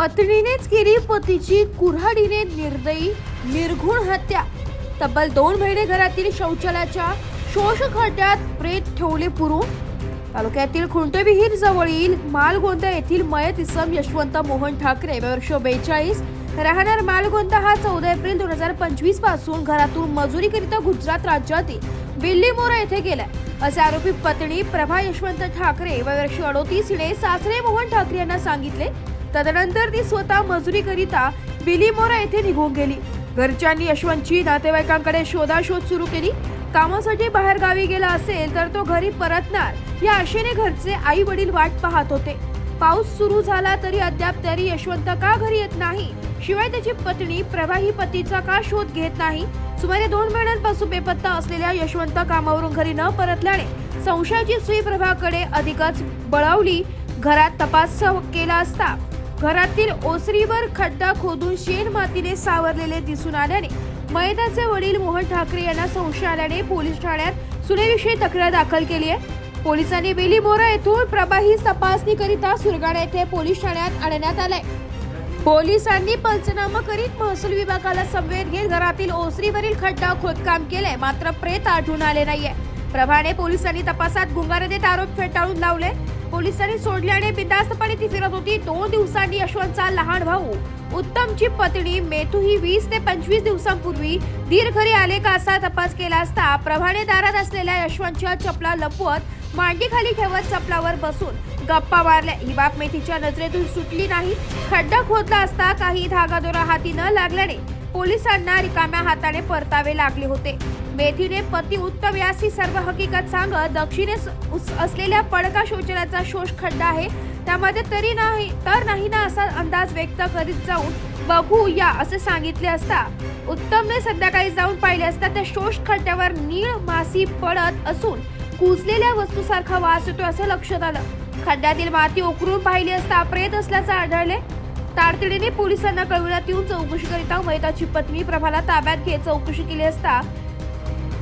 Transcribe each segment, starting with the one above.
पत्नीनेच केली पतीची कुऱ्हाडीने निर्दयी निर्घुण हत्या। तब्बल 2 महिने घरातील शौचालयाच्या शोष खड्ड्यात प्रेत ठेवले पुरून। तालुक्यातील खुंटविहीर जवळील मालगोंदा येथील मयत इसम यशवंत मोहन ठाकरे वर्ष 42 राहणार मालगोंदा हा 14 एप्रिल 2025 पासून घरातून मजुरीकरिता गुजरात राज्यातील बिल्लीमोरा येथे गेला असे आरोपी पत्नी प्रभा यशवंत ठाकरे वर्ष 38 हिने सासरे मोहन ठाकरे यांना सांगितले। तदनंतर ती स्वतः मजुरीकरिता बिल्लीमोरा येथे निघून गेली। घरच्यांनी यशवंतची नातेवाईकांकडे शोधाशोध सुरू केली। कामासाठी बाहेर गावी गेला असेल तर तो घरी परतणार या आशेने घरचे आई वडील वाट पाहत होते। पाऊस सुरू झाला तरी अद्याप तरी यशवंत का घरी येत नाही, शिवाय त्याची पत्नी प्रभा ही पतीचा का शोध घेत नाही। सुमारे 2 महिन्यांपासून बेपत्ता असलेल्या यशवंत कामावरून घरी न परतल्याने संशयाची सुई प्रभाकडे अधिकच बळावली। घरात तपास केला असता घरातील ओसरीवर खड्डा खोदून शेण मातीने सावरलेले दिसून आल्याने मयताचे वडील मोहन ठाकरे यांना संशय आल्याने पोलीस ठाण्यात सुनेविषयी तक्रार दाखल केली आहे। पोलिसांनी बिल्लीमोरा येथून प्रभा ही तपासणी करिता सुरगाणा येथे पोलीस ठाण्यात आणण्यात आलाय। पोलिसांनी पंचनामा करीत महसूल विभागाला समवेत घेत घरातील ओसरीवरील खड्डा खोदकाम केले, मात्र प्रेत आढळून आले नाहीये। प्रभाने पोलिसांनी तपासात गुंगार देत आरोप फेटाळून लावले। पोलिसांनी सोडल्याने बिनधास्तपणे ती फिरत होती। 2 दिवसांनी यशवंतचा लहान भाऊ उत्तमची पत्नी मेथू ही 20 ते 25 दिवसांपूर्वी दीर घरी आले का असा तपास केला असता प्रभाने दारात असलेल्या यशवंतच्या चपला लपवत मांडीखाली ठेवत चपलावर बसून गप्पा मारल्या। ही बाब मेथीच्या नजरेतून सुटली नाही। खड्डा खोदला असता काही धागादोरा हाती न लागल्याने पोलिसांना रिकाम्या हाताने परतावे लागले होते। मेथीने पती उत्तम यास ही सर्व हकीकत सांगत दक्षिणेस असलेल्या पडका शौचालयाचा शोष खड्डा आहे, त्यामध्ये तरी नाही ना असा अंदाज व्यक्त करीत जाऊन बघू या असे सांगितले असता उत्तमने संध्याकाळी जाऊन पाहिले असता त्या शोष खड्ड्यावर नीळ मासी पडत असून कुजलेल्या वस्तूसारखा वास येतो असे लक्षात आलं। खड्ड्यातील माती उकरून पाहिली असता प्रेत असल्याचे आढळले। तातडीने पोलिसांना कळविण्यात येऊन चौकशी करिता मयताची पत्नी प्रभाला ताब्यात घेत चौकशी केली असता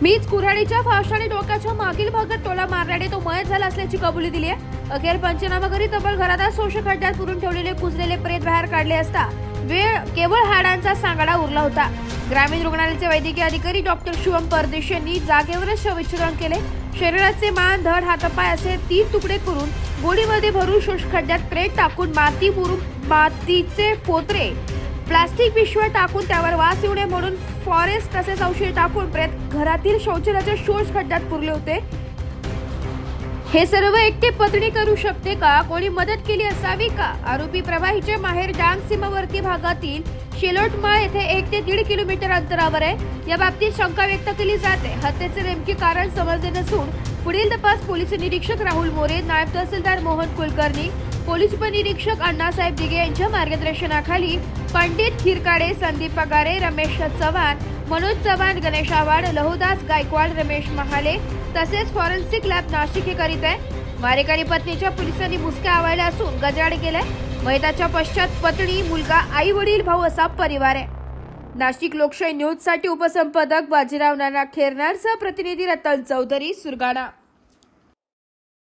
मीच कुऱ्हाडीच्या फाशाने डोक्याच्या मागील भागात टोला मारल्याने तो मयत झाला असल्याची कबुली दिली आहे। अखेर पंचनामा करीत तब्बल घरात शोष खड्ड्यात पुरून ठेवलेले कुजलेले प्रेत बाहेर काढले असता वेळ केवळ हाडांचा सांगाडा उरला होता। ग्रामीण रुग्णालयाचे वैद्यकीय अधिकारी डॉक्टर शिवम परदेश यांनी जागेवरच शवविच्छेदन केले। शरीराचे मान, धड, हातपाय असे 3 तुकडे करून गोणीमध्ये भरून शोष खड्ड्यात प्रेत टाकून माती मुरून मातीचे पोत्रे प्लास्टिक पिशव्या टाकून त्यावर वास येऊ नये म्हणून फॉरेस्ट तसेच औषध टाकून प्रेत घरातील शौचालयाच्या शोष खड्ड्यात पुरले होते। हे सर्व एकटे पत्नी करू शकते का? कोणी मदत केली असावी का? आरोपी प्रभा हिचे माहेर डांग सीमावर्ती भागातील शेलोटमाळ येथे 1 ते 1.5 किलोमीटर अंतरावर आहे। या बाबतीत शंका व्यक्त केली जाते। हत्येचे नेमके कारण समजले नसून पुढील तपास पोलीस निरीक्षक राहुल मोरे, नायब तहसीलदार मोहन कुलकर्णी, पोलीस उपनिरीक्षक अण्णासाहेब दिघे यांच्या मार्गदर्शनाखाली पंडित खिरकाडे, संदीप पगारे, रमेश चव्हाण, मनोज चव्हाण, गणेश आव्हाड, लहुदास गायकवाड, रमेश महाले तसेच फॉरेन्सिक लॅब नाशिक हे करीत आहे। मारेकरी पत्नीच्या पोलिसांनी मुसक्या आवळल्या असून गजाआड केलाय। मयताच्या पश्चात पत्नी, मुलगा, आई वडील, भाऊ असा परिवार आहे। नाशिक लोकशाही न्यूज साठी उपसंपादक बाजीराव नाना खेरनार सह प्रतिनिधी रतन चौधरी, सुरगाणा।